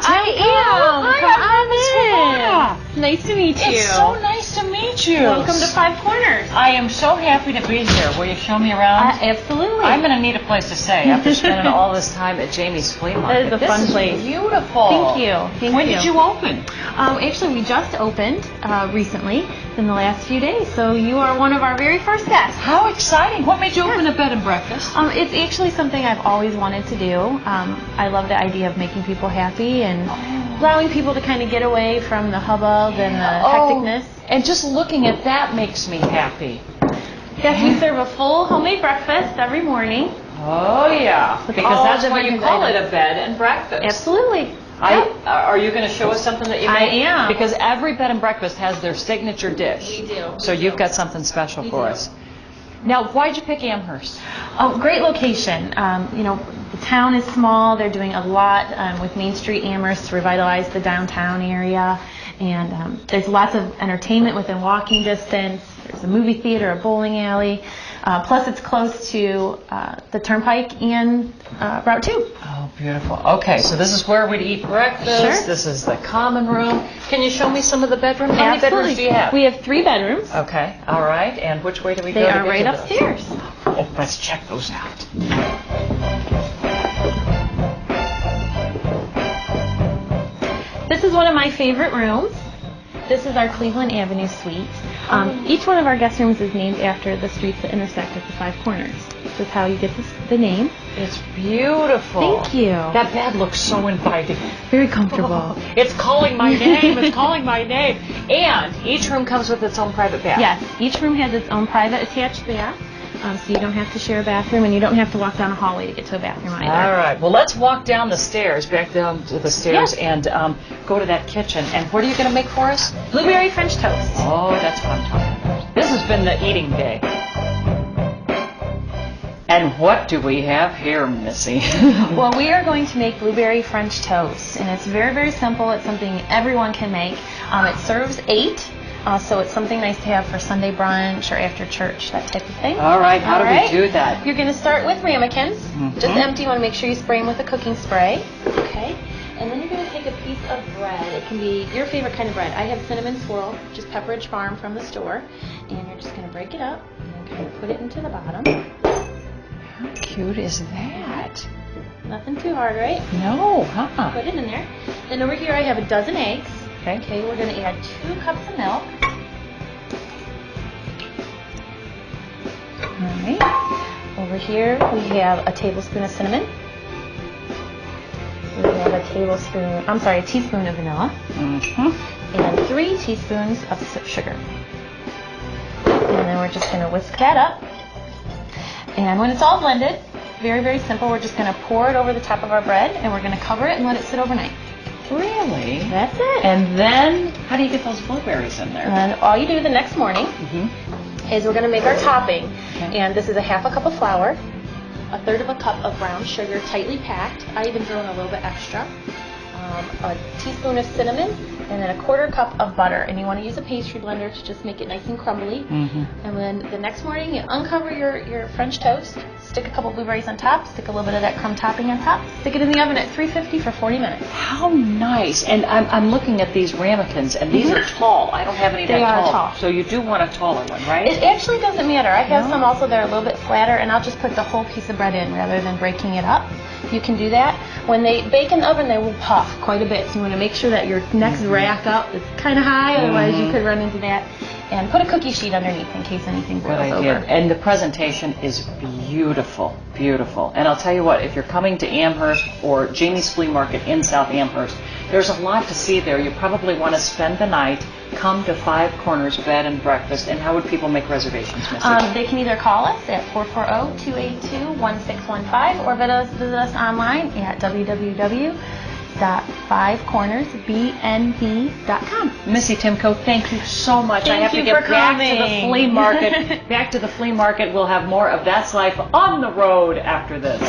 I am. Come on in. Nice to meet you. It's so nice to meet you. Welcome to Five Corners. I am so happy to be here. Will you show me around? Absolutely. I'm going to need a place to stay after spending all this time at Jamie's flea market. That is a fun place. This is beautiful. Thank you. When did you open? Actually, we just opened recently in the last few days, so you are one of our very first guests. How exciting. What made you open a bed and breakfast? It's actually something I've always wanted to do. I love the idea of making people happy and allowing people to kind of get away from the hubbub and the hecticness. And just looking at that makes me happy. Yes, we serve a full homemade breakfast every morning. Oh, yeah. With Because all that's why different you call it items. a bed and breakfast. Absolutely. Are you going to show us something that you make? I am. Because every bed and breakfast has their signature dish. We do. So you've got something special for us. Now, why'd you pick Amherst? Oh, great location. The town is small. They're doing a lot with Main Street Amherst to revitalize the downtown area. And there's lots of entertainment within walking distance. There's a movie theater, a bowling alley. Plus, it's close to the Turnpike and Route 2. Oh, beautiful. Okay, so this is where we'd eat breakfast. Sure. This is the common room. Can you show me some of the bedrooms? How many bedrooms do you have? We have 3 bedrooms. Okay, all right. And which way do we go? They to are get right to those? upstairs. Oh, let's check those out. This is one of my favorite rooms. This is our Cleveland Avenue suite. Each one of our guest rooms is named after the streets that intersect at the Five Corners. This is how you get the name. It's beautiful. Thank you. That bed looks so inviting. Very comfortable. It's calling my name. It's calling my name. And each room comes with its own private bath. Yes, each room has its own private attached bath. So you don't have to share a bathroom, and you don't have to walk down a hallway to get to a bathroom either. All right. Well, let's walk down the stairs, back down to the stairs, and go to that kitchen. And what are you going to make for us? Blueberry French toast. Oh, that's what I'm talking about. This has been the eating day. And what do we have here, Missy? Well, we are going to make blueberry French toast, and it's very, very simple. It's something everyone can make. It serves 8. So it's something nice to have for Sunday brunch or after church, that type of thing. All right, how do we do that? You're going to start with ramekins. Just empty. You want to make sure you spray them with a cooking spray. Okay. And then you're going to take a piece of bread. It can be your favorite kind of bread. I have cinnamon swirl, just Pepperidge Farm from the store. And you're just going to break it up and kind of put it into the bottom. How cute is that? Nothing too hard, right? No, Put it in there. Then over here I have a dozen eggs. Okay, we're going to add 2 cups of milk. All right. Over here we have a tablespoon of cinnamon. We have a teaspoon of vanilla. And 3 teaspoons of sugar. And then we're just going to whisk that up. And when it's all blended, very, very simple, we're just going to pour it over the top of our bread, and we're going to cover it and let it sit overnight. Really? That's it. And then, how do you get those blueberries in there? And all you do the next morning is we're going to make our topping. Okay. And this is a 1/2 cup of flour, 1/3 cup of brown sugar, tightly packed. I even throw in a little bit extra. A teaspoon of cinnamon, and then a 1/4 cup of butter. And you want to use a pastry blender to just make it nice and crumbly. And then the next morning, you uncover your French toast, stick a couple blueberries on top, stick a little bit of that crumb topping on top, stick it in the oven at 350 for 40 minutes. How nice. And I'm looking at these ramekins, and these are tall. I don't have any that tall. They are tall. So you do want a taller one, right? It actually doesn't matter. I have some also that are a little bit flatter, and I'll just put the whole piece of bread in rather than breaking it up. You can do that. When they bake in the oven, they will puff quite a bit. So you want to make sure that your next rack up is kind of high, otherwise you could run into that. And put a cookie sheet underneath in case anything boils over. And the presentation is beautiful, beautiful. And I'll tell you what, if you're coming to Amherst or Jamie's Flea Market in South Amherst, there's a lot to see there. You probably want to spend the night, come to Five Corners Bed and Breakfast. And how would people make reservations, Missy? They can either call us at 440-282-1615 or visit us online at www.fivecornersbnb.com. Missy Timko, thank you so much. I have to get back to the flea market. Back to the flea market. We'll have more of That's Life on the road after this.